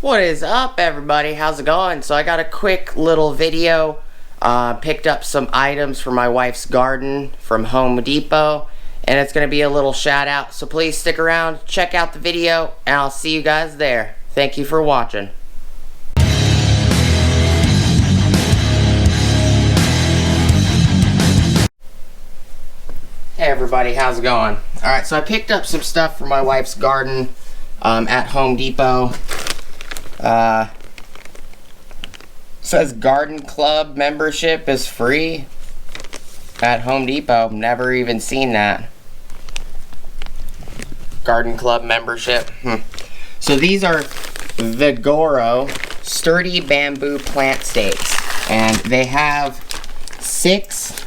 What is up, everybody? How's it going? So I got a quick little video. Picked up some items for my wife's garden from Home Depot, and it's going to be a little shout out. So please stick around, check out the video, and I'll see you guys there. Thank you for watching. Hey everybody, how's it going? Alright, so I picked up some stuff for my wife's garden at Home Depot. Says Garden Club membership is free at Home Depot. Never even seen that. Garden Club membership. So these are Vigoro sturdy bamboo plant stakes, and they have 6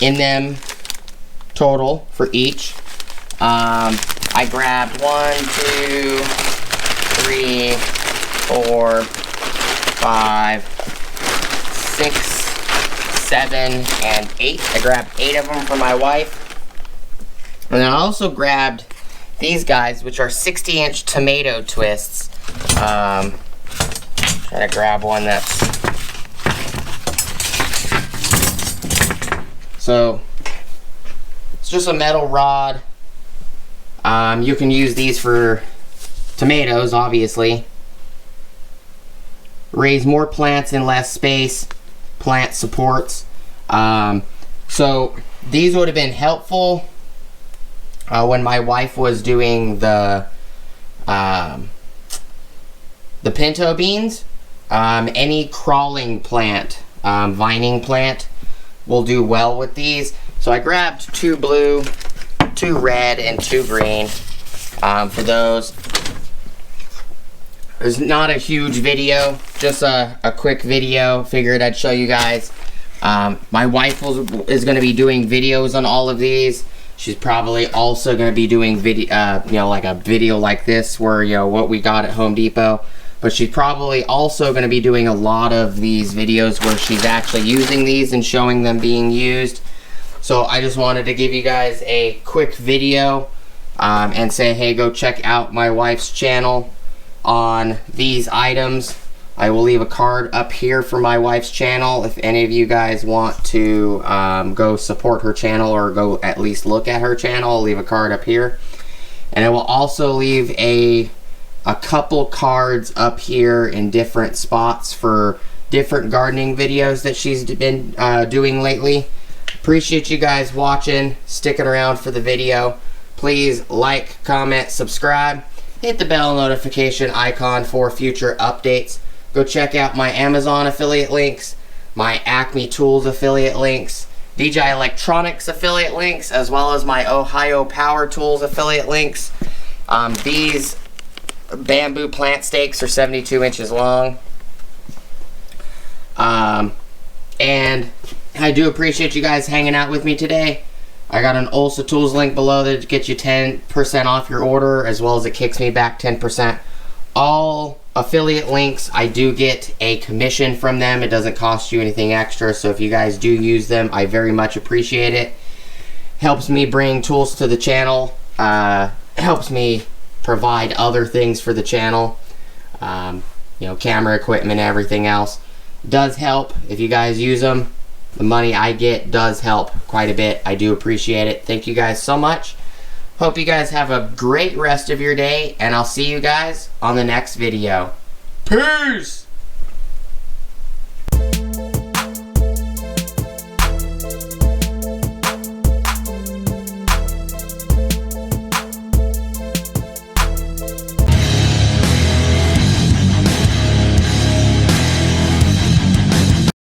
in them total for each. I grabbed 1, 2, 3, 4, 5, 6, 7, and 8. I grabbed 8 of them for my wife. And then I also grabbed these guys, which are 60-inch tomato twists. Trying to grab one that's... So, it's just a metal rod. You can use these for tomatoes, obviously. Raise more plants in less space. Plant supports. So these would have been helpful when my wife was doing the pinto beans. Any crawling plant, vining plant, will do well with these. So I grabbed 2 blue, 2 red, and 2 green for those. It's not a huge video, just a quick video. Figured I'd show you guys. My wife is going to be doing videos on all of these. She's probably also going to be doing video, like a video like this, where what we got at Home Depot. But she's probably also going to be doing a lot of these videos where she's actually using these and showing them being used. So I just wanted to give you guys a quick video and say, hey, go check out my wife's channel on these items. I will leave a card up here for my wife's channel if any of you guys want to go support her channel or go at least look at her channel. I'll leave a card up here, and I will also leave a couple cards up here in different spots for different gardening videos that she's been doing lately. Appreciate you guys watching, sticking around for the video. Please like, comment, subscribe. Hit the bell notification icon for future updates. Go check out my Amazon affiliate links, my Acme Tools affiliate links, DJI Electronics affiliate links, as well as my Ohio Power Tools affiliate links. These bamboo plant stakes are 72 inches long. And I do appreciate you guys hanging out with me today. I got an OLSA Tools link below that gets you 10% off your order, as well as it kicks me back 10%. All affiliate links, I do get a commission from them. It doesn't cost you anything extra, so if you guys do use them, I very much appreciate it. Helps me bring tools to the channel. Helps me provide other things for the channel. Camera equipment, everything else. Does help if you guys use them. The money I get does help quite a bit. I do appreciate it. Thank you guys so much. Hope you guys have a great rest of your day, and I'll see you guys on the next video. Peace!